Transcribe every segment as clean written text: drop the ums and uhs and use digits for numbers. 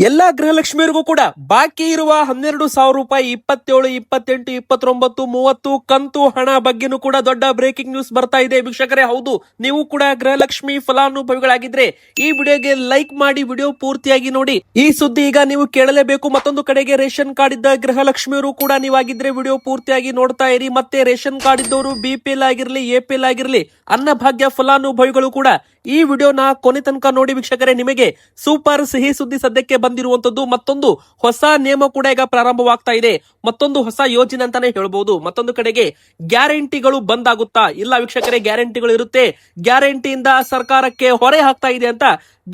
ಎಲ್ಲಾ ಗೃಹಲಕ್ಷ್ಮಿಯರಿಗೂ ಕೂಡ ಬಾಕಿ ಇರುವ 12,000 ರೂಪಾಯಿ 27, 28, 29, 30 ಕಂತು ಹಣ ಬಗ್ಗೆನೂ ಕೂಡ ದೊಡ್ಡ ಬ್ರೇಕಿಂಗ್ ನ್ಯೂಸ್ ಬರ್ತಾ ಇದೆ ವೀಕ್ಷಕರೇ. ಹೌದು, ನೀವು ಕೂಡ ಗೃಹಲಕ್ಷ್ಮಿ ಫಲಾನುಭವಿಗಳಾಗಿದ್ರೆ ಈ ವಿಡಿಯೋಗೆ ಲೈಕ್ ಮಾಡಿ ವಿಡಿಯೋ ಪೂರ್ತಿಯಾಗಿ ನೋಡಿ. ಈ ಸುದ್ದಿ ಈಗ ನೀವು ಕೇಳಲೇಬೇಕು. ಮತ್ತೊಂದು ಕಡೆಗೆ ರೇಷನ್ ಕಾರ್ಡ್ ಇದ್ದ ಗೃಹಲಕ್ಷ್ಮಿಯರು ಕೂಡ ನೀವಾಗಿದ್ರೆ ವಿಡಿಯೋ ಪೂರ್ತಿಯಾಗಿ ನೋಡ್ತಾ ಇರಿ. ಮತ್ತೆ ರೇಷನ್ ಕಾರ್ಡ್ ಇದ್ದವರು BPL ಆಗಿರ್ಲಿ, APL ಆಗಿರ್ಲಿ, ಅನ್ನಭಾಗ್ಯ ಫಲಾನುಭವಿಗಳು ಕೂಡ ಈ ವಿಡಿಯೋನ ಕೊನೆ ತನಕ ನೋಡಿ ವೀಕ್ಷಕರೇ. ನಿಮಗೆ ಸೂಪರ್ ಸಿಹಿ ಸುದ್ದಿ ಸದ್ಯಕ್ಕೆ ಬಂದಿರುವಂತದ್ದು. ಮತ್ತೊಂದು ಹೊಸ ನಿಯಮ ಕೂಡ ಈಗ ಪ್ರಾರಂಭವಾಗ್ತಾ ಇದೆ. ಮತ್ತೊಂದು ಹೊಸ ಯೋಜನೆ ಅಂತಾನೆ ಹೇಳ್ಬಹುದು. ಮತ್ತೊಂದು ಕಡೆಗೆ ಗ್ಯಾರಂಟಿಗಳು ಬಂದ್ ಆಗುತ್ತಾ? ಇಲ್ಲ ವೀಕ್ಷಕರೇ, ಗ್ಯಾರಂಟಿಗಳು ಇರುತ್ತೆ. ಗ್ಯಾರಂಟಿಯಿಂದ ಸರ್ಕಾರಕ್ಕೆ ಹೊರೆ ಆಗ್ತಾ ಇದೆ ಅಂತ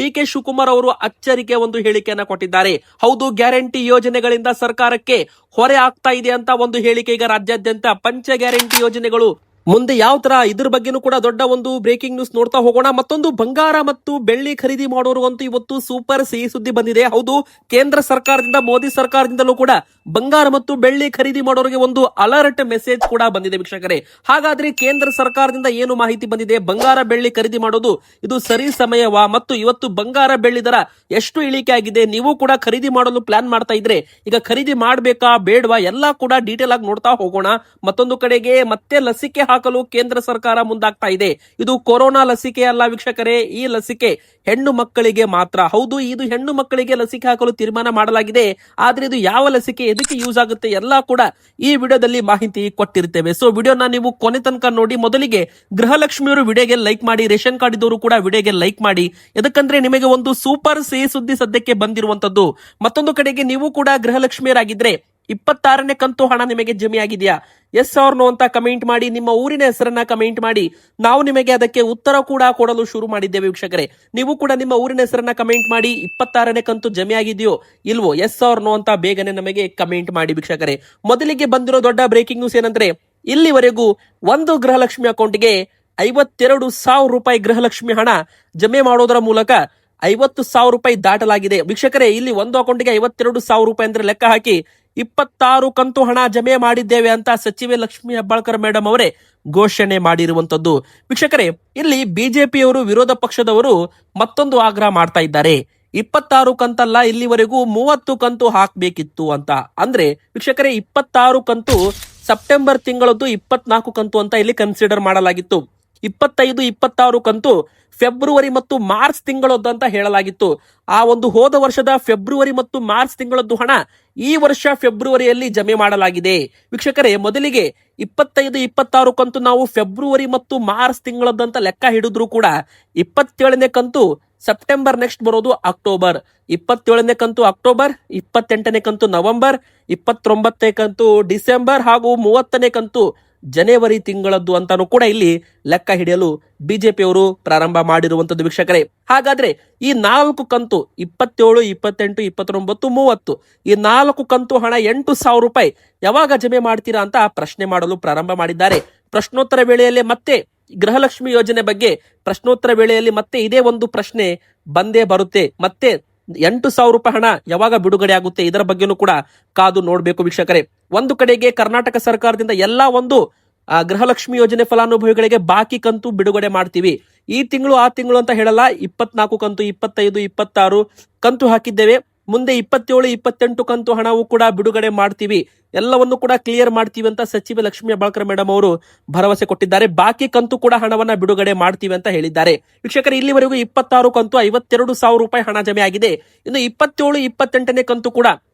DK ಶಿವಕುಮಾರ್ ಅವರು ಅಚ್ಚರಿಗೆ ಒಂದು ಹೇಳಿಕೆಯನ್ನ ಕೊಟ್ಟಿದ್ದಾರೆ. ಹೌದು, ಗ್ಯಾರಂಟಿ ಯೋಜನೆಗಳಿಂದ ಸರ್ಕಾರಕ್ಕೆ ಹೊರೆ ಆಗ್ತಾ ಇದೆ ಅಂತ ಒಂದು ಹೇಳಿಕೆ ಈಗ ರಾಜ್ಯಾದ್ಯಂತ ಪಂಚ ಗ್ಯಾರಂಟಿ ಯೋಜನೆಗಳು ಮುಂದೆ ಯಾವ ತರ, ಇದ್ರ ಬಗ್ಗೆನೂ ಕೂಡ ದೊಡ್ಡ ಒಂದು ಬ್ರೇಕಿಂಗ್ ನ್ಯೂಸ್ ನೋಡ್ತಾ ಹೋಗೋಣ. ಮತ್ತೊಂದು ಬಂಗಾರ ಮತ್ತು ಬೆಳ್ಳಿ ಖರೀದಿ ಮಾಡೋರು ಅಂತೂ ಇವತ್ತು ಸೂಪರ್ ಸಿಹಿ ಸುದ್ದಿ ಬಂದಿದೆ. ಹೌದು, ಕೇಂದ್ರ ಸರ್ಕಾರದಿಂದ, ಮೋದಿ ಸರ್ಕಾರದಿಂದಲೂ ಕೂಡ ಬಂಗಾರ ಮತ್ತು ಬೆಳ್ಳಿ ಖರೀದಿ ಮಾಡೋರಿಗೆ ಒಂದು ಅಲರ್ಟ್ ಮೆಸೇಜ್ ಕೂಡ ಬಂದಿದೆ ವೀಕ್ಷಕರೇ. ಹಾಗಾದ್ರೆ ಕೇಂದ್ರ ಸರ್ಕಾರದಿಂದ ಏನು ಮಾಹಿತಿ ಬಂದಿದೆ? ಬಂಗಾರ ಬೆಳ್ಳಿ ಖರೀದಿ ಮಾಡೋದು ಇದು ಸರಿ ಸಮಯವಾ? ಮತ್ತು ಇವತ್ತು ಬಂಗಾರ ಬೆಳ್ಳಿ ದರ ಎಷ್ಟು ಇಳಿಕೆ ಆಗಿದೆ? ನೀವು ಕೂಡ ಖರೀದಿ ಮಾಡಲು ಪ್ಲಾನ್ ಮಾಡ್ತಾ ಇದ್ರೆ ಈಗ ಖರೀದಿ ಮಾಡ್ಬೇಕಾ ಬೇಡವಾ ಎಲ್ಲಾ ಕೂಡ ಡೀಟೇಲ್ ಆಗಿ ನೋಡ್ತಾ ಹೋಗೋಣ. ಮತ್ತೊಂದು ಕಡೆಗೆ ಮತ್ತೆ ಲಸಿಕೆ ಹಾಕಲು ಕೇಂದ್ರ ಸರ್ಕಾರ ಮುಂದಾಗ್ತಾ ಇದೆ. ಇದು ಕೊರೋನಾ ಲಸಿಕೆ ಅಲ್ಲ ವೀಕ್ಷಕರೇ, ಈ ಲಸಿಕೆ ಹೆಣ್ಣು ಮಕ್ಕಳಿಗೆ ಮಾತ್ರ. ಹೌದು, ಇದು ಹೆಣ್ಣು ಮಕ್ಕಳಿಗೆ ಲಸಿಕೆ ಹಾಕಲು ತೀರ್ಮಾನ ಮಾಡಲಾಗಿದೆ. ಆದ್ರೆ ಇದು ಯಾವ ಲಸಿಕೆ, ಎದಕ್ಕೆ ಯೂಸ್ ಆಗುತ್ತೆ ಎಲ್ಲಾ ಕೂಡ ಈ ವಿಡಿಯೋದಲ್ಲಿ ಮಾಹಿತಿ ಕೊಟ್ಟಿರ್ತೇವೆ. ಸೊ ವಿಡಿಯೋನ ನೀವು ಕೊನೆ ತನಕ ನೋಡಿ. ಮೊದಲಿಗೆ ಗೃಹಲಕ್ಷ್ಮಿಯವರು ವಿಡಿಯೋಗೆ ಲೈಕ್ ಮಾಡಿ, ರೇಷನ್ ಕಾರ್ಡ್ ಇದ್ದವರು ಕೂಡ ವಿಡಿಯೋಗೆ ಲೈಕ್ ಮಾಡಿ. ಎದಕ್ಕಂದ್ರೆ ನಿಮಗೆ ಒಂದು ಸೂಪರ್ ಸಿಹಿ ಸುದ್ದಿ ಸದ್ಯಕ್ಕೆ ಬಂದಿರುವಂತದ್ದು. ಮತ್ತೊಂದು ಕಡೆಗೆ ನೀವು ಕೂಡ ಗೃಹಲಕ್ಷ್ಮಿಯರಾಗಿದ್ರೆ 26ನೇ ಕಂತು ಹಣ ನಿಮಗೆ ಜಮೆ ಆಗಿದೆಯಾ? ಎಸ್ ಆರ್ ನೋ ಅಂತ ಕಮೆಂಟ್ ಮಾಡಿ, ನಿಮ್ಮ ಊರಿನ ಹೆಸರನ್ನ ಕಮೆಂಟ್ ಮಾಡಿ. ನಾವು ನಿಮಗೆ ಅದಕ್ಕೆ ಉತ್ತರ ಕೂಡ ಕೊಡಲು ಶುರು ಮಾಡಿದ್ದೇವೆ ವೀಕ್ಷಕರೇ. ನೀವು ಕೂಡ ನಿಮ್ಮ ಊರಿನ ಹೆಸರನ್ನ ಕಮೆಂಟ್ ಮಾಡಿ. 26ನೇ ಕಂತು ಜಮೆ ಆಗಿದೆಯೋ ಇಲ್ವೋ, ಎಸ್ ಆರ್ ನೋ ಅಂತ ಬೇಗನೆ ನಮಗೆ ಕಮೆಂಟ್ ಮಾಡಿ ವೀಕ್ಷಕರೇ. ಮೊದಲಿಗೆ ಬಂದಿರೋ ದೊಡ್ಡ ಬ್ರೇಕಿಂಗ್ ನ್ಯೂಸ್ ಏನಂದ್ರೆ, ಇಲ್ಲಿವರೆಗೂ ಒಂದು ಗೃಹಲಕ್ಷ್ಮಿ ಅಕೌಂಟ್ಗೆ 52,000 ರೂಪಾಯಿ ಗೃಹಲಕ್ಷ್ಮಿ ಹಣ ಜಮೆ ಮಾಡೋದರ ಮೂಲಕ 50,000 ರೂಪಾಯಿ ದಾಟಲಾಗಿದೆ ವೀಕ್ಷಕರೇ. ಇಲ್ಲಿ ಒಂದು ಅಕೌಂಟ್ಗೆ 52,000 ರೂಪಾಯಿ ಅಂದ್ರೆ ಲೆಕ್ಕ ಹಾಕಿ 26 ಕಂತು ಹಣ ಜಮೆ ಮಾಡಿದ್ದೇವೆ ಅಂತ ಸಚಿವೆ ಲಕ್ಷ್ಮಿ ಹೆಬ್ಬಾಳ್ಕರ್ ಮೇಡಮ್ ಅವರೇ ಘೋಷಣೆ ಮಾಡಿರುವಂತದ್ದು ವೀಕ್ಷಕರೇ. ಇಲ್ಲಿ ಬಿಜೆಪಿಯವರು, ವಿರೋಧ ಪಕ್ಷದವರು ಮತ್ತೊಂದು ಆಗ್ರಹ ಮಾಡ್ತಾ ಇದ್ದಾರೆ. 26 ಕಂತಲ್ಲ, ಇಲ್ಲಿವರೆಗೂ 30 ಕಂತು ಹಾಕ್ಬೇಕಿತ್ತು ಅಂತ. ಅಂದ್ರೆ ವೀಕ್ಷಕರೇ, 26 ಕಂತು ಸೆಪ್ಟೆಂಬರ್ ತಿಂಗಳದ್ದು, 24 ಕಂತು ಅಂತ ಇಲ್ಲಿ ಕನ್ಸಿಡರ್ ಮಾಡಲಾಗಿತ್ತು. 25, 26 ಕಂತು ಫೆಬ್ರವರಿ ಮತ್ತು ಮಾರ್ಚ್ ತಿಂಗಳದ್ದು ಅಂತ ಹೇಳಲಾಗಿತ್ತು. ಆ ಒಂದು ಹೋದ ವರ್ಷದ ಫೆಬ್ರವರಿ ಮತ್ತು ಮಾರ್ಚ್ ತಿಂಗಳದ್ದು ಹಣ ಈ ವರ್ಷ ಫೆಬ್ರವರಿಯಲ್ಲಿ ಜಮೆ ಮಾಡಲಾಗಿದೆ ವೀಕ್ಷಕರೇ. ಮೊದಲಿಗೆ 25, 26 ಕಂತು ನಾವು ಫೆಬ್ರವರಿ ಮತ್ತು ಮಾರ್ಚ್ ತಿಂಗಳದ್ದಂತ ಲೆಕ್ಕ ಹಿಡಿದ್ರು ಕೂಡ 27ನೇ ಕಂತು ಸೆಪ್ಟೆಂಬರ್, ನೆಕ್ಸ್ಟ್ ಬರೋದು ಅಕ್ಟೋಬರ್, 27ನೇ ಕಂತು ಅಕ್ಟೋಬರ್, 28ನೇ ಕಂತು ನವೆಂಬರ್, 29ನೇ ಕಂತು ಡಿಸೆಂಬರ್ ಹಾಗೂ 30ನೇ ಕಂತು ಜನವರಿ ತಿಂಗಳದ್ದು ಅಂತಾನು ಕೂಡ ಇಲ್ಲಿ ಲೆಕ್ಕ ಹಿಡಿಯಲು ಬಿಜೆಪಿಯವರು ಪ್ರಾರಂಭ ಮಾಡಿರುವಂತದ್ದು ವೀಕ್ಷಕರೇ. ಹಾಗಾದ್ರೆ ಈ 4 ಕಂತು 27, 28, 29, 30 ಈ 4 ಕಂತು ಹಣ 8,000 ರೂಪಾಯಿ ಯಾವಾಗ ಜಮೆ ಮಾಡ್ತೀರಾ ಅಂತ ಪ್ರಶ್ನೆ ಮಾಡಲು ಪ್ರಾರಂಭ ಮಾಡಿದ್ದಾರೆ. ಪ್ರಶ್ನೋತ್ತರ ವೇಳೆಯಲ್ಲಿ ಮತ್ತೆ ಗೃಹಲಕ್ಷ್ಮಿ ಯೋಜನೆ ಬಗ್ಗೆ ಪ್ರಶ್ನೋತ್ತರ ವೇಳೆಯಲ್ಲಿ ಮತ್ತೆ ಇದೇ ಒಂದು ಪ್ರಶ್ನೆ ಬಂದೇ ಬರುತ್ತೆ. ಮತ್ತೆ 8,000 ರೂಪಾಯಿ ಹಣ ಯಾವಾಗ ಬಿಡುಗಡೆ ಆಗುತ್ತೆ ಇದರ ಬಗ್ಗೆನೂ ಕೂಡ ಕಾದು ನೋಡ್ಬೇಕು ವೀಕ್ಷಕರೇ. ಒಂದು ಕಡೆಗೆ ಕರ್ನಾಟಕ ಸರ್ಕಾರದಿಂದ ಎಲ್ಲಾ ಒಂದು ಗೃಹಲಕ್ಷ್ಮಿ ಯೋಜನೆ ಫಲಾನುಭವಿಗಳಿಗೆ ಬಾಕಿ ಕಂತು ಬಿಡುಗಡೆ ಮಾಡ್ತೀವಿ. ಈ ತಿಂಗಳು ಆ ತಿಂಗಳು ಅಂತ ಹೇಳಲ್ಲ, 24 ಕಂತು, 25, 26 ಕಂತು ಹಾಕಿದ್ದೇವೆ. ಮುಂದೆ 27, 28 ಕಂತು ಹಣವು ಕೂಡ ಬಿಡುಗಡೆ ಮಾಡ್ತೀವಿ, ಎಲ್ಲವನ್ನು ಕೂಡ ಕ್ಲಿಯರ್ ಮಾಡ್ತೀವಿ ಅಂತ ಸಚಿವೆ ಲಕ್ಷ್ಮಿ ಹೆಬ್ಬಾಳ್ಕರ್ ಮೇಡಮ್ ಅವರು ಭರವಸೆ ಕೊಟ್ಟಿದ್ದಾರೆ. ಬಾಕಿ ಕಂತು ಕೂಡ ಹಣವನ್ನ ಬಿಡುಗಡೆ ಮಾಡ್ತೀವಿ ಅಂತ ಹೇಳಿದ್ದಾರೆ ವೀಕ್ಷಕರೇ. ಇಲ್ಲಿವರೆಗೂ 26 ಕಂತು 52,000 ರೂಪಾಯಿ ಹಣ ಜಮೆ ಆಗಿದೆ. ಇನ್ನು 27, 28ನೇ ಕಂತು ಕೂಡ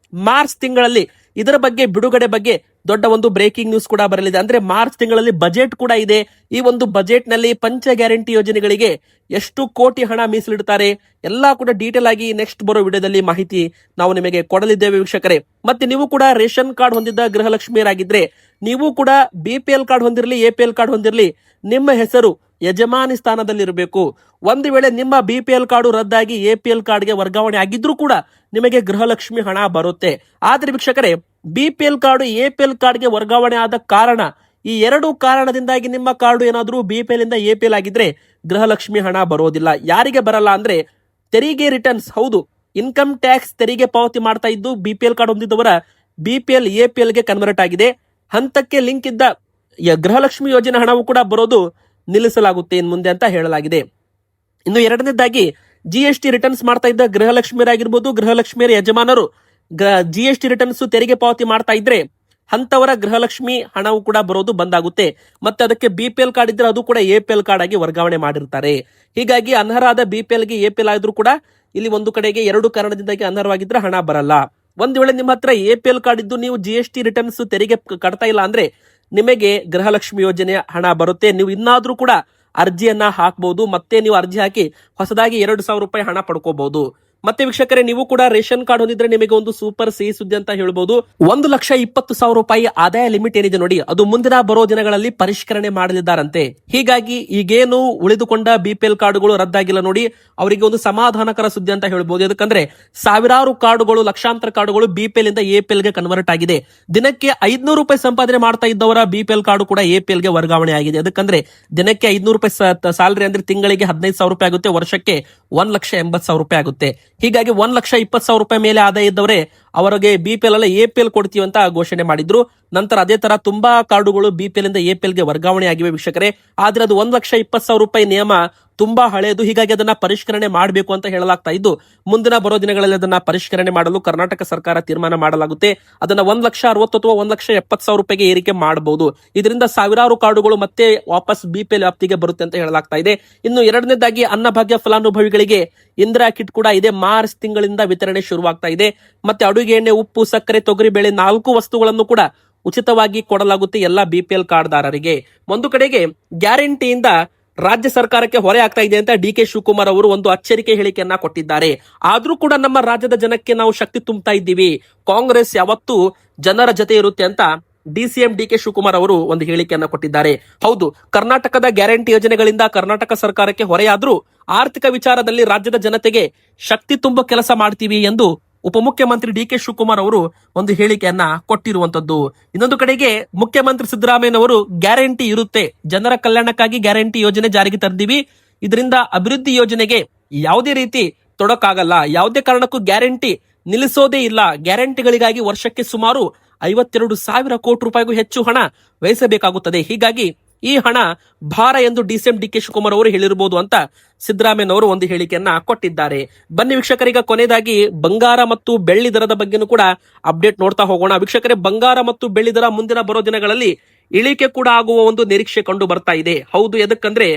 ಮಾರ್ಚ್ ತಿಂಗಳಲ್ಲಿ ಇದರ ಬಗ್ಗೆ ಬಿಡುಗಡೆ ಬಗ್ಗೆ ದೊಡ್ಡ ಒಂದು ಬ್ರೇಕಿಂಗ್ ನ್ಯೂಸ್ ಕೂಡ ಬರಲಿದೆ. ಅಂದ್ರೆ ಮಾರ್ಚ್ ತಿಂಗಳಲ್ಲಿ ಬಜೆಟ್ ಕೂಡ ಇದೆ. ಈ ಒಂದು ಬಜೆಟ್ ನಲ್ಲಿ ಪಂಚ ಗ್ಯಾರಂಟಿ ಯೋಜನೆಗಳಿಗೆ ಎಷ್ಟು ಕೋಟಿ ಹಣ ಮೀಸಲಿಡ್ತಾರೆ ಎಲ್ಲಾ ಕೂಡ ಡೀಟೇಲ್ ಆಗಿ ನೆಕ್ಸ್ಟ್ ಬರೋ ವಿಡಿಯೋದಲ್ಲಿ ಮಾಹಿತಿ ನಾವು ನಿಮಗೆ ಕೊಡಲಿದ್ದೇವೆ ವೀಕ್ಷಕರೇ. ಮತ್ತೆ ನೀವು ಕೂಡ ರೇಷನ್ ಕಾರ್ಡ್ ಹೊಂದಿದ್ದ ಗೃಹಲಕ್ಷ್ಮಿಯರಾಗಿದ್ರೆ, ನೀವು ಕೂಡ BPL ಕಾರ್ಡ್ ಹೊಂದಿರಲಿ, APL ಕಾರ್ಡ್ ಹೊಂದಿರಲಿ, ನಿಮ್ಮ ಹೆಸರು ಯಜಮಾನಿ ಸ್ಥಾನದಲ್ಲಿ ಇರಬೇಕು. ಒಂದು ವೇಳೆ ನಿಮ್ಮ BPL ಕಾರ್ಡು ರದ್ದಾಗಿ APL ಕಾರ್ಡ್ಗೆ ವರ್ಗಾವಣೆ ಆಗಿದ್ರೂ ಕೂಡ ನಿಮಗೆ ಗೃಹಲಕ್ಷ್ಮಿ ಹಣ ಬರುತ್ತೆ. ಆದ್ರೆ ವೀಕ್ಷಕರೇ, BPL ಕಾರ್ಡು APL ಕಾರ್ಡ್ಗೆ ವರ್ಗಾವಣೆ ಆದ ಕಾರಣ, ಈ ಎರಡು ಕಾರಣದಿಂದಾಗಿ ನಿಮ್ಮ ಕಾರ್ಡು ಏನಾದ್ರೂ BPL ಇಂದ APL ಆಗಿದ್ರೆ ಗೃಹಲಕ್ಷ್ಮಿ ಹಣ ಬರೋದಿಲ್ಲ. ಯಾರಿಗೆ ಬರಲ್ಲ ಅಂದ್ರೆ ತೆರಿಗೆ ರಿಟರ್ನ್ಸ್, ಹೌದು ಇನ್ಕಮ್ ಟ್ಯಾಕ್ಸ್ ತೆರಿಗೆ ಪಾವತಿ ಮಾಡ್ತಾ ಇದ್ದು BPL ಕಾರ್ಡ್ ಹೊಂದಿದ್ದವರ BPL APL ಗೆ ಕನ್ವರ್ಟ್ ಆಗಿದೆ. ಹಂತಕ್ಕೆ ಲಿಂಕ್ ಇದ್ದ ಗೃಹಲಕ್ಷ್ಮಿ ಯೋಜನೆ ಹಣವು ಕೂಡ ಬರೋದು ನಿಲ್ಲಿಸಲಾಗುತ್ತೆ ಇನ್ ಮುಂದೆ ಅಂತ ಹೇಳಲಾಗಿದೆ. ಇನ್ನು ಎರಡನೇದಾಗಿ GST ರಿಟರ್ನ್ಸ್ ಮಾಡ್ತಾ ಇದ್ದ ಗೃಹಲಕ್ಷ್ಮಿಯರಾಗಿರ್ಬೋದು, ಗೃಹಲಕ್ಷ್ಮಿಯರ ಯಜಮಾನರು GST ರಿಟರ್ನ್ಸ್ ತೆರಿಗೆ ಪಾವತಿ ಮಾಡ್ತಾ ಇದ್ರೆ ಅಂತವರ ಗೃಹಲಕ್ಷ್ಮಿ ಹಣವು ಕೂಡ ಬರೋದು ಬಂದಾಗುತ್ತೆ. ಮತ್ತೆ ಅದಕ್ಕೆ BPL ಕಾರ್ಡ್ ಇದ್ರೆ ಅದು ಕೂಡ APL ಕಾರ್ಡ್ ಆಗಿ ವರ್ಗಾವಣೆ ಮಾಡಿರ್ತಾರೆ. ಹೀಗಾಗಿ ಅನರ್ಹರಾದ BPL ಗೆ APL ಆದ್ರೂ ಕೂಡ ಇಲ್ಲಿ ಒಂದು ಕಡೆಗೆ ಎರಡು ಕಾರಣದಿಂದಾಗಿ ಅನರ್ಹವಾಗಿದ್ರೆ ಹಣ ಬರಲ್ಲ. ಒಂದ್ ವೇಳೆ ನಿಮ್ಮ ಹತ್ರ APL ಕಾರ್ಡ್ ಇದ್ದು ನೀವು GST ರಿಟರ್ನ್ಸ್ ತೆರಿಗೆ ಕಟ್ತಾ ಇಲ್ಲ ಅಂದ್ರೆ ನಿಮಗೆ ಗೃಹಲಕ್ಷ್ಮಿ ಯೋಜನೆ ಹಣ ಬರುತ್ತೆ. ನೀವು ಇನ್ನಾದ್ರೂ ಕೂಡ ಅರ್ಜಿಯನ್ನ ಹಾಕಬಹುದು. ಮತ್ತೆ ನೀವು ಅರ್ಜಿ ಹಾಕಿ ಹೊಸದಾಗಿ 2,000 ರೂಪಾಯಿ ಹಣ ಪಡ್ಕೋಬಹುದು. ಮತ್ತೆ ವೀಕ್ಷಕರೇ, ನೀವು ಕೂಡ ರೇಷನ್ ಕಾರ್ಡ್ ಹೊಂದಿದ್ರೆ ನಿಮಗೆ ಒಂದು ಸೂಪರ್ ಸಿಹಿ ಸುದ್ದಿ ಅಂತ ಹೇಳ್ಬಹುದು. 1,20,000 ರೂಪಾಯಿ ಆದಾಯ ಲಿಮಿಟ್ ಏನಿದೆ ನೋಡಿ, ಅದು ಮುಂದಿನ ಬರೋ ದಿನಗಳಲ್ಲಿ ಪರಿಷ್ಕರಣೆ ಮಾಡಲಿದ್ದಾರಂತೆ. ಹೀಗಾಗಿ ಈಗೇನು ಉಳಿದುಕೊಂಡ BPL ಕಾರ್ಡ್ಗಳು ರದ್ದಾಗಿಲ್ಲ ನೋಡಿ, ಅವರಿಗೆ ಒಂದು ಸಮಾಧಾನಕರ ಸುದ್ದಿ ಅಂತ ಹೇಳ್ಬಹುದು. ಯಾಕಂದ್ರೆ ಸಾವಿರಾರು ಕಾರ್ಡ್ಗಳು, ಲಕ್ಷಾಂತರ ಕಾರ್ಡ್ಗಳು BPL ಇಂದ APL ಗೆ ಕನ್ವರ್ಟ್ ಆಗಿದೆ. ದಿನಕ್ಕೆ 500 ರೂಪಾಯಿ ಸಂಪಾದನೆ ಮಾಡ್ತಾ ಇದ್ದವರ BPL ಕಾರ್ಡ್ ಕೂಡ APL ಗೆ ವರ್ಗಾವಣೆ ಆಗಿದೆ. ಅದಕ್ಕಂದ್ರೆ ದಿನಕ್ಕೆ 500 ರೂಪಾಯಿ ಸ್ಯಾಲರಿ ಅಂದ್ರೆ ತಿಂಗಳಿಗೆ 15,000 ರೂಪಾಯಿ ಆಗುತ್ತೆ, ವರ್ಷಕ್ಕೆ 1,80,000 ರೂಪಾಯಿ ಆಗುತ್ತೆ. ಹೀಗಾಗಿ 1,20,000 ರೂಪಾಯಿ ಮೇಲೆ ಆದಾಯ ಇದ್ದವರೇ ಅವರಿಗೆ BPL ಅಲ್ಲ APL ಕೊಡ್ತೀವಿ ಅಂತ ಘೋಷಣೆ ಮಾಡಿದ್ರು. ನಂತರ ಅದೇ ತರ ತುಂಬಾ ಕಾರ್ಡುಗಳು BPL ಇಂದ APL ಗೆ ವರ್ಗಾವಣೆ ಆಗಿವೆ ವೀಕ್ಷಕರೇ. ಆದ್ರೆ ಅದು 1,20,000 ರೂಪಾಯಿ ನಿಯಮ ತುಂಬಾ ಹಳೆಯದು. ಹೀಗಾಗಿ ಅದನ್ನ ಪರಿಷ್ಕರಣೆ ಮಾಡಬೇಕು ಅಂತ ಹೇಳಲಾಗ್ತಾ ಇದ್ದು, ಮುಂದಿನ ಬರೋ ದಿನಗಳಲ್ಲಿ ಅದನ್ನ ಪರಿಷ್ಕರಣೆ ಮಾಡಲು ಕರ್ನಾಟಕ ಸರ್ಕಾರ ತೀರ್ಮಾನ ಮಾಡಲಾಗುತ್ತೆ. ಅದನ್ನ 1,60,000 ಅಥವಾ 1,70,000 ರೂಪಾಯಿಗೆ ಏರಿಕೆ ಮಾಡಬಹುದು. ಇದರಿಂದ ಸಾವಿರಾರು ಕಾರ್ಡುಗಳು ಮತ್ತೆ ವಾಪಸ್ BPL ವ್ಯಾಪ್ತಿಗೆ ಬರುತ್ತೆ ಅಂತ ಹೇಳಲಾಗ್ತಾ ಇದೆ. ಇನ್ನು ಎರಡನೇದಾಗಿ ಅನ್ನಭಾಗ್ಯ ಫಲಾನುಭವಿಗಳಿಗೆ ಇಂದಿರಾ ಕಿಟ್ ಕೂಡ ಇದೆ ಮಾರ್ಚ್ ತಿಂಗಳಿಂದ ವಿತರಣೆ ಶುರುವಾಗ್ತಾ ಇದೆ. ಮತ್ತೆ ಅಡುಗೆ ಎಣ್ಣೆ, ಉಪ್ಪು, ಸಕ್ಕರೆ, ತೊಗರಿ ಬೇಳೆ 4 ವಸ್ತುಗಳನ್ನು ಕೂಡ ಉಚಿತವಾಗಿ ಕೊಡಲಾಗುತ್ತೆ ಎಲ್ಲ BPL ಕಾರ್ಡ್ದಾರರಿಗೆ. ಒಂದು ಕಡೆಗೆ ಗ್ಯಾರಂಟಿಯಿಂದ ರಾಜ್ಯ ಸರ್ಕಾರಕ್ಕೆ ಹೊರೆ ಆಗ್ತಾ ಇದೆ ಅಂತ DK ಶಿವಕುಮಾರ್ ಅವರು ಒಂದು ಅಚ್ಚರಿಕೆ ಹೇಳಿಕೆಯನ್ನ ಕೊಟ್ಟಿದ್ದಾರೆ. ಆದ್ರೂ ಕೂಡ ನಮ್ಮ ರಾಜ್ಯದ ಜನಕ್ಕೆ ನಾವು ಶಕ್ತಿ ತುಂಬುತ್ತಾ ಇದ್ದೀವಿ, ಕಾಂಗ್ರೆಸ್ ಯಾವತ್ತೂ ಜನರ ಜೊತೆ ಇರುತ್ತೆ ಅಂತ DCM DK ಶಿವಕುಮಾರ್ ಅವರು ಒಂದು ಹೇಳಿಕೆಯನ್ನ ಕೊಟ್ಟಿದ್ದಾರೆ. ಹೌದು, ಕರ್ನಾಟಕದ ಗ್ಯಾರಂಟಿ ಯೋಜನೆಗಳಿಂದ ಕರ್ನಾಟಕ ಸರ್ಕಾರಕ್ಕೆ ಹೊರೆಯಾದ್ರೂ ಆರ್ಥಿಕ ವಿಚಾರದಲ್ಲಿ ರಾಜ್ಯದ ಜನತೆಗೆ ಶಕ್ತಿ ತುಂಬೋ ಕೆಲಸ ಮಾಡ್ತೀವಿ ಎಂದು ಉಪಮುಖ್ಯಮಂತ್ರಿ DK ಶಿವಕುಮಾರ್ ಅವರು ಒಂದು ಹೇಳಿಕೆಯನ್ನ ಕೊಟ್ಟಿರುವಂತದ್ದು. ಇನ್ನೊಂದು ಕಡೆಗೆ ಮುಖ್ಯಮಂತ್ರಿ ಸಿದ್ದರಾಮಯ್ಯನವರು ಗ್ಯಾರಂಟಿ ಇರುತ್ತೆ, ಜನರ ಕಲ್ಯಾಣಕ್ಕಾಗಿ ಗ್ಯಾರಂಟಿ ಯೋಜನೆ ಜಾರಿಗೆ ತಂದಿವಿ, ಇದರಿಂದ ಅಭಿವೃದ್ಧಿ ಯೋಜನೆಗೆ ಯಾವುದೇ ರೀತಿ ತೊಡಕಾಗಲ್ಲ, ಯಾವುದೇ ಕಾರಣಕ್ಕೂ ಗ್ಯಾರಂಟಿ ನಿಲ್ಲಿಸೋದೇ ಇಲ್ಲ, ಗ್ಯಾರಂಟಿಗಳಿಗಾಗಿ ವರ್ಷಕ್ಕೆ ಸುಮಾರು 52,000 ಕೋಟಿ ರೂಪಾಯಿಗೂ ಹೆಚ್ಚು ಹಣ ವ್ಯಯಿಸಬೇಕಾಗುತ್ತದೆ. ಹೀಗಾಗಿ ಈ ಹಣ ಭಾರ ಎಂದು DCM DK ಶಿವಕುಮಾರ್ ಅವರು ಹೇಳಿರಬಹುದು ಅಂತ ಸಿದ್ದರಾಮಯ್ಯನವರು ಒಂದು ಹೇಳಿಕೆಯನ್ನ ಕೊಟ್ಟಿದ್ದಾರೆ. ಬನ್ನಿ ವೀಕ್ಷಕರೀಗ ಕೊನೆಯದಾಗಿ ಬಂಗಾರ ಮತ್ತು ಬೆಳ್ಳಿ ದರದ ಬಗ್ಗೆನೂ ಕೂಡ ಅಪ್ಡೇಟ್ ನೋಡ್ತಾ ಹೋಗೋಣ. ವೀಕ್ಷಕರೇ, ಬಂಗಾರ ಮತ್ತು ಬೆಳ್ಳಿ ದರ ಮುಂದಿನ ಬರೋ ದಿನಗಳಲ್ಲಿ ಇಳಿಕೆ ಕೂಡ ಆಗುವ ಒಂದು ನಿರೀಕ್ಷೆ ಕಂಡು ಬರ್ತಾ ಇದೆ. ಹೌದು, ಎದಕ್ಕಂದ್ರೆ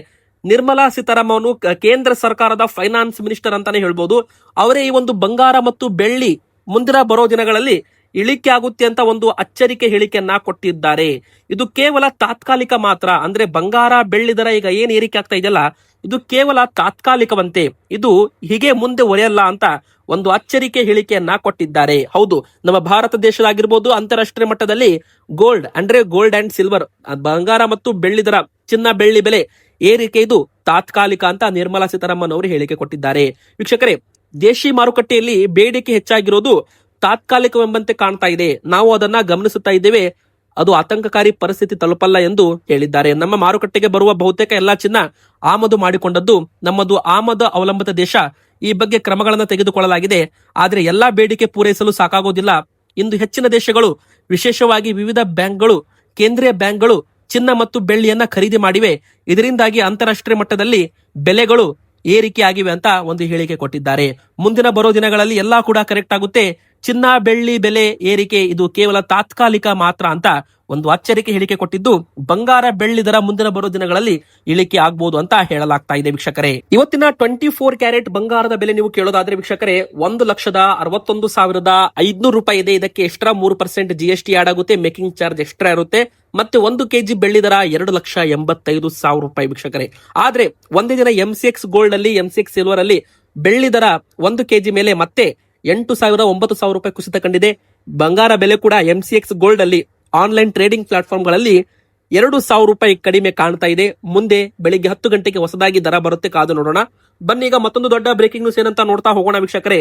ನಿರ್ಮಲಾ ಸೀತಾರಾಮನ್ ಕೇಂದ್ರ ಸರ್ಕಾರದ ಫೈನಾನ್ಸ್ ಮಿನಿಸ್ಟರ್ ಅಂತಾನೆ ಹೇಳ್ಬೋದು. ಅವರೇ ಈ ಒಂದು ಬಂಗಾರ ಮತ್ತು ಬೆಳ್ಳಿ ಮುಂದಿನ ಬರೋ ದಿನಗಳಲ್ಲಿ ಇಳಿಕೆ ಆಗುತ್ತೆ ಅಂತ ಒಂದು ಅಚ್ಚರಿಕೆ ಹೇಳಿಕೆಯನ್ನ ಕೊಟ್ಟಿದ್ದಾರೆ. ಇದು ಕೇವಲ ತಾತ್ಕಾಲಿಕ ಮಾತ್ರ. ಅಂದ್ರೆ ಬಂಗಾರ ಬೆಳ್ಳಿ ದರ ಈಗ ಏನ್ ಏರಿಕೆ ಆಗ್ತಾ ಇದೆಯಲ್ಲ, ಇದು ಕೇವಲ ತಾತ್ಕಾಲಿಕವಂತೆ, ಇದು ಹೀಗೆ ಮುಂದೆ ಒರೆಯಲ್ಲ ಅಂತ ಒಂದು ಅಚ್ಚರಿಕೆ ಹೇಳಿಕೆಯನ್ನ ಕೊಟ್ಟಿದ್ದಾರೆ. ಹೌದು, ನಮ್ಮ ಭಾರತ ದೇಶದಾಗಿರ್ಬೋದು, ಅಂತಾರಾಷ್ಟ್ರೀಯ ಮಟ್ಟದಲ್ಲಿ ಗೋಲ್ಡ್ ಅಂಡ್ ಸಿಲ್ವರ್, ಬಂಗಾರ ಮತ್ತು ಬೆಳ್ಳಿ ದರ, ಚಿನ್ನ ಬೆಳ್ಳಿ ಬೆಲೆ ಏರಿಕೆ ಇದು ತಾತ್ಕಾಲಿಕ ಅಂತ ನಿರ್ಮಲಾ ಸೀತಾರಾಮನ್ ಅವರು ಹೇಳಿಕೆ ಕೊಟ್ಟಿದ್ದಾರೆ. ವೀಕ್ಷಕರೇ, ದೇಶಿ ಮಾರುಕಟ್ಟೆಯಲ್ಲಿ ಬೇಡಿಕೆ ಹೆಚ್ಚಾಗಿರೋದು ತಾತ್ಕಾಲಿಕವೆಂಬಂತೆ ಕಾಣ್ತಾ ಇದೆ, ನಾವು ಅದನ್ನ ಗಮನಿಸುತ್ತಾ ಇದ್ದೇವೆ, ಅದು ಆತಂಕಕಾರಿ ಪರಿಸ್ಥಿತಿ ತಲುಪಲ್ಲ ಎಂದು ಹೇಳಿದ್ದಾರೆ. ನಮ್ಮ ಮಾರುಕಟ್ಟೆಗೆ ಬರುವ ಬಹುತೇಕ ಎಲ್ಲಾ ಚಿನ್ನ ಆಮದು ಮಾಡಿಕೊಂಡದ್ದು, ನಮ್ಮದು ಆಮದು ಅವಲಂಬಿತ ದೇಶ, ಈ ಬಗ್ಗೆ ಕ್ರಮಗಳನ್ನು ತೆಗೆದುಕೊಳ್ಳಲಾಗಿದೆ. ಆದ್ರೆ ಎಲ್ಲಾ ಬೇಡಿಕೆ ಪೂರೈಸಲು ಸಾಕಾಗೋದಿಲ್ಲ. ಇಂದು ಹೆಚ್ಚಿನ ದೇಶಗಳು, ವಿಶೇಷವಾಗಿ ವಿವಿಧ ಬ್ಯಾಂಕ್ಗಳು, ಕೇಂದ್ರೀಯ ಬ್ಯಾಂಕ್ಗಳು ಚಿನ್ನ ಮತ್ತು ಬೆಳ್ಳಿಯನ್ನ ಖರೀದಿ ಮಾಡಿವೆ. ಇದರಿಂದಾಗಿ ಅಂತಾರಾಷ್ಟ್ರೀಯ ಮಟ್ಟದಲ್ಲಿ ಬೆಲೆಗಳು ಏರಿಕೆ ಆಗಿವೆ ಅಂತ ಒಂದು ಹೇಳಿಕೆ ಕೊಟ್ಟಿದ್ದಾರೆ. ಮುಂದಿನ ಬರೋ ದಿನಗಳಲ್ಲಿ ಎಲ್ಲಾ ಕೂಡ ಕರೆಕ್ಟ್ ಆಗುತ್ತೆ, ಚಿನ್ನ ಬೆಳ್ಳಿ ಬೆಲೆ ಏರಿಕೆ ಇದು ಕೇವಲ ತಾತ್ಕಾಲಿಕ ಮಾತ್ರ ಅಂತ ಒಂದು ಅಚ್ಚರಿಕೆ ಹೇಳಿಕೆ ಕೊಟ್ಟಿದ್ದು, ಬಂಗಾರ ಬೆಳ್ಳಿ ದರ ಮುಂದಿನ ಬರೋ ದಿನಗಳಲ್ಲಿ ಇಳಿಕೆ ಆಗ್ಬಹುದು ಅಂತ ಹೇಳಲಾಗ್ತಾ ಇದೆ. ವೀಕ್ಷಕರೇ, ಇವತ್ತಿನ 24 ಕ್ಯಾರೆಟ್ ಬಂಗಾರದ ಬೆಲೆ ನೀವು ಕೇಳೋದಾದ್ರೆ ವೀಕ್ಷಕರೇ 1,61,500 ರೂಪಾಯಿ ಇದೆ. ಇದಕ್ಕೆ ಎಕ್ಸ್ಟ್ರಾ 3% GST ಆಡ್ ಆಗುತ್ತೆ, ಮೇಕಿಂಗ್ ಚಾರ್ಜ್ ಎಕ್ಸ್ಟ್ರಾ ಇರುತ್ತೆ. ಮತ್ತೆ 1 kg ಬೆಳ್ಳಿ ದರ 2,85,000 ರೂಪಾಯಿ ವೀಕ್ಷಕರೇ. ಆದ್ರೆ ಒಂದೇ ದಿನ MCX ಗೋಲ್ಡ್ ಅಲ್ಲಿ, MCX ಸಿಲ್ವರ್ ಅಲ್ಲಿ ಬೆಳ್ಳಿ ದರ 1 kg ಮೇಲೆ ಮತ್ತೆ 8,000-9,000 ರೂಪಾಯಿ ಕುಸಿತ ಕಂಡಿದೆ. ಬಂಗಾರ ಬೆಲೆ ಕೂಡ MCX ಗೋಲ್ಡ್ ಅಲ್ಲಿ ಆನ್ಲೈನ್ ಟ್ರೇಡಿಂಗ್ ಪ್ಲಾಟ್ಫಾರ್ಮ್ಗಳಲ್ಲಿ 2,000 ರೂಪಾಯಿ ಕಡಿಮೆ ಕಾಣ್ತಾ ಇದೆ. ಮುಂದೆ ಬೆಳಿಗ್ಗೆ 10 ಗಂಟೆಗೆ ಹೊಸದಾಗಿ ದರ ಬರುತ್ತೆ, ಕಾದು ನೋಡೋಣ. ಬನ್ನಿ ಈಗ ಮತ್ತೊಂದು ದೊಡ್ಡ ಬ್ರೇಕಿಂಗ್ ನ್ಯೂಸ್ ಏನಂತ ನೋಡ್ತಾ ಹೋಗೋಣ ವೀಕ್ಷಕರೇ.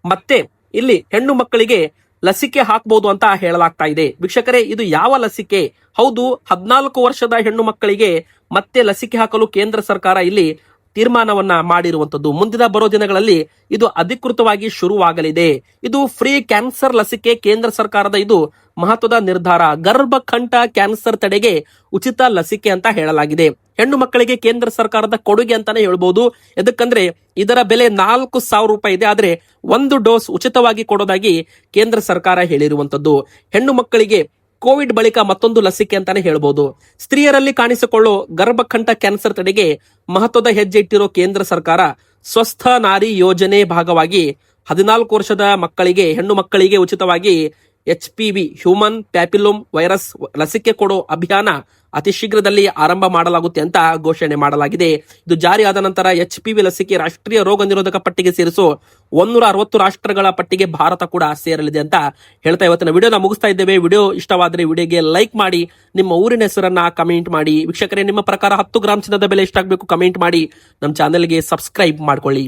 ಮತ್ತೆ ಇಲ್ಲಿ ಹೆಣ್ಣು ಮಕ್ಕಳಿಗೆ ಲಸಿಕೆ ಹಾಕಬಹುದು ಅಂತ ಹೇಳಲಾಗ್ತಾ ಇದೆ. ವೀಕ್ಷಕರೇ, ಇದು ಯಾವ ಲಸಿಕೆ? ಹೌದು, 14 ವರ್ಷದ ಹೆಣ್ಣು ಮಕ್ಕಳಿಗೆ ಮತ್ತೆ ಲಸಿಕೆ ಹಾಕಲು ಕೇಂದ್ರ ಸರ್ಕಾರ ಇಲ್ಲಿ ತೀರ್ಮಾನವನ್ನ ಮಾಡಿರುವಂತದ್ದು. ಮುಂದಿನ ಬರೋ ದಿನಗಳಲ್ಲಿ ಇದು ಅಧಿಕೃತವಾಗಿ ಶುರುವಾಗಲಿದೆ. ಇದು ಫ್ರೀ ಕ್ಯಾನ್ಸರ್ ಲಸಿಕೆ, ಕೇಂದ್ರ ಸರ್ಕಾರದ ಇದು ಮಹತ್ವದ ನಿರ್ಧಾರ. ಗರ್ಭಕಂಠ ಕ್ಯಾನ್ಸರ್ ತಡೆಗೆ ಉಚಿತ ಲಸಿಕೆ ಅಂತ ಹೇಳಲಾಗಿದೆ. ಹೆಣ್ಣು ಮಕ್ಕಳಿಗೆ ಕೇಂದ್ರ ಸರ್ಕಾರದ ಕೊಡುಗೆ ಅಂತಾನೆ ಹೇಳ್ಬೋದು. ಎದಕ್ಕಂದ್ರೆ ಇದರ ಬೆಲೆ 4,000 ರೂಪಾಯಿ ಇದೆ. ಆದ್ರೆ 1 ಡೋಸ್ ಉಚಿತವಾಗಿ ಕೊಡೋದಾಗಿ ಕೇಂದ್ರ ಸರ್ಕಾರ ಹೇಳಿರುವಂತದ್ದು. ಹೆಣ್ಣು ಮಕ್ಕಳಿಗೆ ಕೋವಿಡ್ ಬಳಿಕ ಮತ್ತೊಂದು ಲಸಿಕೆ ಅಂತಾನೆ ಹೇಳ್ಬೋದು. ಸ್ತ್ರೀಯರಲ್ಲಿ ಕಾಣಿಸಿಕೊಳ್ಳೋ ಗರ್ಭಕಂಠ ಕ್ಯಾನ್ಸರ್ ತಡೆಗೆ ಮಹತ್ವದ ಹೆಜ್ಜೆ ಇಟ್ಟಿರೋ ಕೇಂದ್ರ ಸರ್ಕಾರ ಸ್ವಸ್ಥ ನಾರಿ ಯೋಜನೆ ಭಾಗವಾಗಿ 14 ವರ್ಷದ ಮಕ್ಕಳಿಗೆ, ಹೆಣ್ಣು ಮಕ್ಕಳಿಗೆ ಉಚಿತವಾಗಿ HPV ಹ್ಯೂಮನ್ ಪ್ಯಾಪಿಲೋಮ್ ವೈರಸ್ ಲಸಿಕೆ ಕೊಡೋ ಅಭಿಯಾನ ಅತಿ ಶೀಘ್ರದಲ್ಲಿ ಆರಂಭ ಮಾಡಲಾಗುತ್ತೆ ಅಂತ ಘೋಷಣೆ ಮಾಡಲಾಗಿದೆ. ಇದು ಜಾರಿಯಾದ ನಂತರ HPV ಲಸಿಕೆ ರಾಷ್ಟ್ರೀಯ ರೋಗ ನಿರೋಧಕ ಪಟ್ಟಿಗೆ ಸೇರಿಸೋ 160 ರಾಷ್ಟ್ರಗಳ ಪಟ್ಟಿಗೆ ಭಾರತ ಕೂಡ ಸೇರಲಿದೆ ಅಂತ ಹೇಳ್ತಾ ಇವತ್ತಿನ ವಿಡಿಯೋನ ಮುಗಿಸ್ತಾ ಇದ್ದೇವೆ. ವಿಡಿಯೋ ಇಷ್ಟವಾದ್ರೆ ವಿಡಿಯೋಗೆ ಲೈಕ್ ಮಾಡಿ, ನಿಮ್ಮ ಊರಿನ ಹೆಸರನ್ನ ಕಮೆಂಟ್ ಮಾಡಿ. ವೀಕ್ಷಕರೇ, ನಿಮ್ಮ ಪ್ರಕಾರ 10 ಗ್ರಾಂ ಚಿನ್ನದ ಬೆಲೆ ಎಷ್ಟಾಗಬೇಕು ಕಮೆಂಟ್ ಮಾಡಿ. ನಮ್ಮ ಚಾನೆಲ್ಗೆ ಸಬ್ಸ್ಕ್ರೈಬ್ ಮಾಡ್ಕೊಳ್ಳಿ.